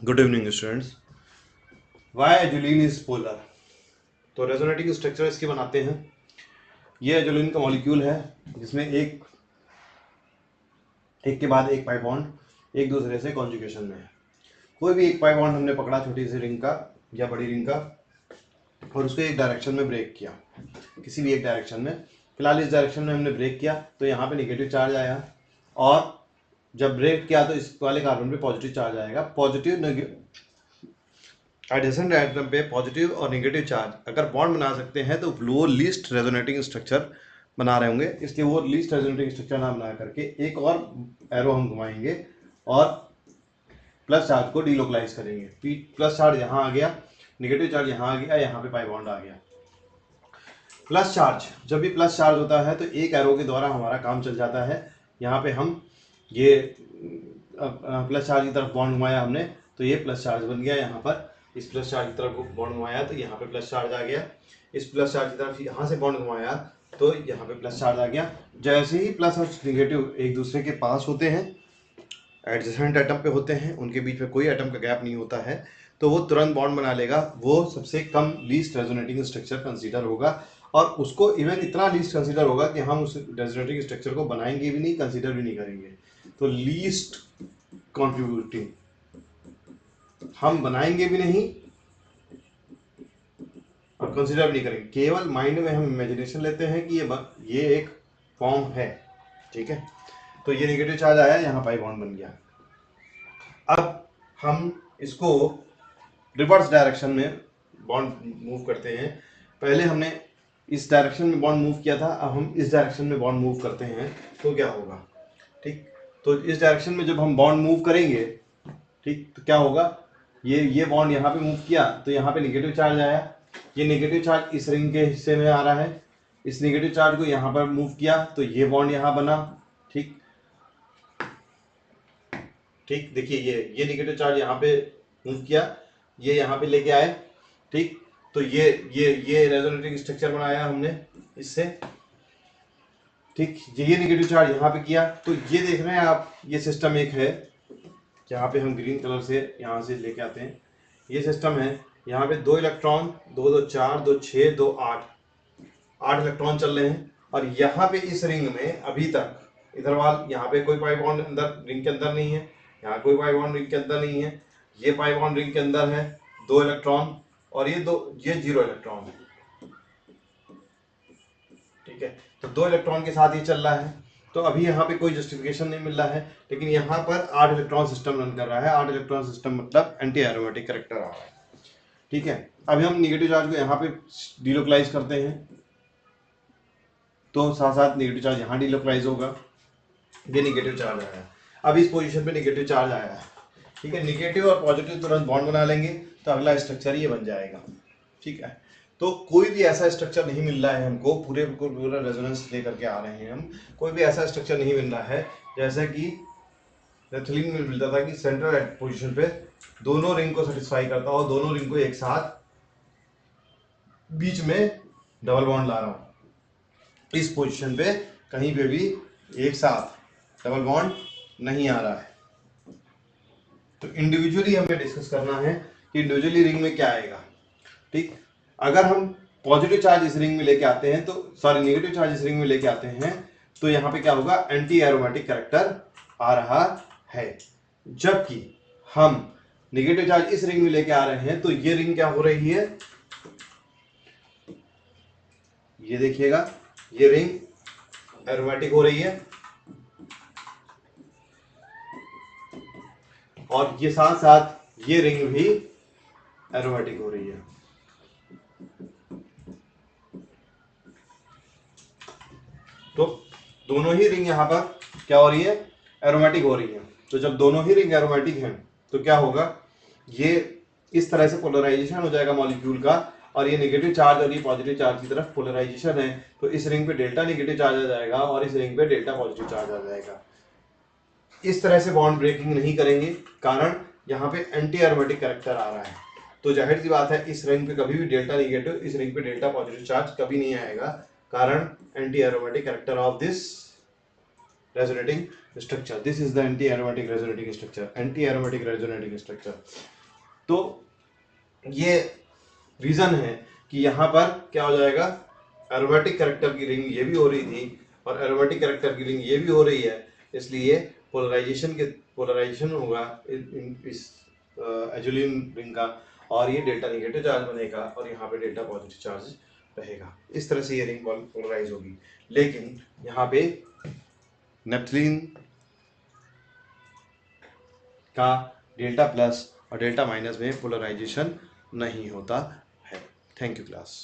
Good evening students. Why azulene is polar. तो resonating structure इसके बनाते हैं। ये एजुलिन का मॉलिक्यूल है जिसमें एक के बाद एक पाई बॉन्ड एक दूसरे से कॉन्जुगेशन में है। कोई भी एक पाई बॉन्ड हमने पकड़ा छोटी सी रिंग का या बड़ी रिंग का और उसको एक डायरेक्शन में ब्रेक किया, किसी भी एक डायरेक्शन में। फिलहाल इस डायरेक्शन में हमने ब्रेक किया तो यहाँ पे निगेटिव चार्ज आया और जब ब्रेक किया तो इस वाले कार्बन पे पॉजिटिव चार्ज आएगा। पॉजिटिव एडजेसेंट एटम पे पॉजिटिव और नेगेटिव चार्ज अगर बॉन्ड बना सकते हैं तो वो लीस्ट रेजोनेटिंग स्ट्रक्चर बना रहे होंगे, इसलिए वो लीस्ट रेजोनेटिंग स्ट्रक्चर ना बना करके एक और एरो हम घुमाएंगे और प्लस चार्ज को डीलोकलाइज करेंगे। प्लस चार्ज यहाँ आ गया, नेगेटिव चार्ज यहाँ आ गया, यहाँ पे पाई बॉन्ड आ गया। प्लस चार्ज, जब भी प्लस चार्ज होता है तो एक एरो के द्वारा हमारा काम चल जाता है। यहाँ पे हम ये प्लस चार्ज की तरफ बॉन्ड घुमाया हमने तो ये प्लस चार्ज बन गया। यहाँ पर इस प्लस चार्ज की तरफ बॉन्ड घुमाया तो यहाँ पे प्लस चार्ज आ गया। इस प्लस चार्ज की तरफ यहाँ से बॉन्ड घुमाया तो यहाँ पे प्लस चार्ज आ गया। जैसे ही प्लस और नेगेटिव एक दूसरे के पास होते हैं, एडजेसेंट एटम पे होते हैं, उनके बीच में कोई एटम का गैप नहीं होता है, तो वो तुरंत बॉन्ड बना लेगा। वो सबसे कम लीस्ट रेजोनेटिंग स्ट्रक्चर कंसीडर होगा और उसको इवन इतना लीस्ट कंसीडर होगा कि हम उस रेजोनेटिंग स्ट्रक्चर को बनाएंगे भी नहीं, कंसीडर भी नहीं करेंगे। तो लीस्ट कॉन्ट्रीब्यूटिंग हम बनाएंगे भी नहीं और कंसीडर भी नहीं करेंगे, केवल माइंड में हम इमेजिनेशन लेते हैं कि ये एक फॉर्म है। ठीक है, तो ये नेगेटिव चार्ज आया, यहाँ पाई बॉन्ड बन गया। अब हम इसको रिवर्स डायरेक्शन में बॉन्ड मूव करते हैं। पहले हमने इस डायरेक्शन में बॉन्ड मूव किया था, अब हम इस डायरेक्शन में बॉन्ड मूव करते हैं तो क्या होगा। ठीक, तो इस डायरेक्शन में जब हम बॉन्ड मूव करेंगे, ठीक, तो क्या होगा, ये बॉन्ड यहाँ पे मूव किया तो यहाँ पे नेगेटिव चार्ज आया। ये नेगेटिव चार्ज इस रिंग के हिस्से में आ रहा है, इस नेगेटिव चार्ज को यहाँ पर मूव किया तो ये बॉन्ड यहाँ बना। ठीक ठीक, देखिए ये नेगेटिव चार्ज यहाँ पे मूव किया, ये यहाँ पे लेके आए। ठीक, तो ये रेजोनेटिंग स्ट्रक्चर बनाया हमने इससे। ठीक, ये नेगेटिव चार्ज यहाँ पे किया तो ये देख रहे हैं आप, ये सिस्टम एक है, यहाँ पे हम ग्रीन कलर से यहाँ से लेके आते हैं। ये सिस्टम है, यहाँ पे 2 इलेक्ट्रॉन, 2 2 4 2 6 2 8 इलेक्ट्रॉन चल रहे हैं। और यहाँ पे इस रिंग में अभी तक इधर वाल, यहाँ पे कोई पाई बॉन्ड अंदर रिंग के अंदर नहीं है, यहाँ कोई पाई बॉन्ड रिंग के अंदर नहीं है, ये पाई बॉन्ड रिंग के अंदर है 2 इलेक्ट्रॉन और ये 0 इलेक्ट्रॉन। ठीक है, तो 2 इलेक्ट्रॉन के साथ ये चल रहा है। तो अभी यहाँ पे कोई जस्टिफिकेशन नहीं मिल रहा है, लेकिन यहाँ पर 8 इलेक्ट्रॉन सिस्टम रन कर रहा है। 8 इलेक्ट्रॉन सिस्टम मतलब एंटी एरोमेटिक कैरेक्टर आ रहा है। ठीक है, अभी हम निगेटिव चार्ज को यहाँ पे डीलोकलाइज करते हैं तो साथ साथ नेगेटिव चार्ज यहाँ डीलोकलाइज होगा। ये नेगेटिव चार्ज आया है, अब इस पोजीशन पे नेगेटिव चार्ज आया है। ठीक है, नेगेटिव और पॉजिटिव तुरंत बॉन्ड बना लेंगे तो अगला स्ट्रक्चर ये बन जाएगा। ठीक है, तो कोई भी ऐसा स्ट्रक्चर नहीं मिल रहा है हमको, पूरा रेजोनेंस लेकर के आ रहे हैं हम, कोई भी ऐसा स्ट्रक्चर नहीं मिल रहा है जैसे कि नेथलीन में मिलता था कि सेंट्रल पोजीशन पे दोनों रिंग को सेटिस्फाई करता और दोनों रिंग को एक साथ बीच में डबल बॉन्ड ला रहा हूं। इस पोजीशन पे कहीं पे भी एक साथ डबल बॉन्ड नहीं आ रहा है। तो इंडिविजुअली हमें डिस्कस करना है कि इंडिविजुअली रिंग में क्या आएगा। ठीक, अगर हम पॉजिटिव चार्ज इस रिंग में लेके आते हैं तो नेगेटिव चार्ज इस रिंग में लेके आते हैं तो यहाँ पे क्या होगा, एंटी एरोमेटिक कैरेक्टर आ रहा है। जबकि हम नेगेटिव चार्ज इस रिंग में लेके आ रहे हैं तो ये रिंग क्या हो रही है, ये देखिएगा, ये रिंग एरोमेटिक हो रही है और ये साथ साथ ये रिंग भी एरोमेटिक हो रही है। तो दोनों ही रिंग यहाँ पर क्या हो रही है, एरोमेटिक हो रही है। तो जब दोनों ही रिंग एरोमेटिक हैं तो क्या होगा, ये इस तरह से पोलराइजेशन हो जाएगा मॉलिक्यूल का और ये नेगेटिव चार्ज और ये पॉजिटिव चार्ज की तरफ पोलराइजेशन है तो इस रिंग पे डेल्टा नेगेटिव चार्ज आ जाएगा और इस रिंग पे डेल्टा पॉजिटिव चार्ज आ जाएगा। इस तरह से बॉन्ड ब्रेकिंग नहीं करेंगे, कारण यहाँ पे एंटी एरोमेटिक कैरेक्टर आ रहा है। तो जाहिर सी बात है इस रिंग पे कभी भी डेल्टा नेगेटिव, इस रिंग पे डेल्टा पॉजिटिव चार्ज कभी नहीं आएगा, कारण anti aromatic character of this resonating structure. This is the anti aromatic resonating structure, anti aromatic resonating structure. तो ये रीजन है कि यहाँ पर क्या हो जाएगा, एरोमेटिक कैरेक्टर की रिंग ये भी हो रही थी और एरोमेटिक कैरेक्टर की रिंग ये भी हो रही है, इसलिए पोलराइजेशन होगा इस एजुलिन रिंग का, और ये डेल्टा निगेटिव चार्ज बनेगा और यहाँ पे डेल्टा पॉजिटिव चार्ज रहेगा। इस तरह से ये रिंग पोलराइज होगी। लेकिन यहाँ पे नेप्थलीन का डेल्टा प्लस और डेल्टा माइनस में पोलराइजेशन नहीं होता है। Thank you class.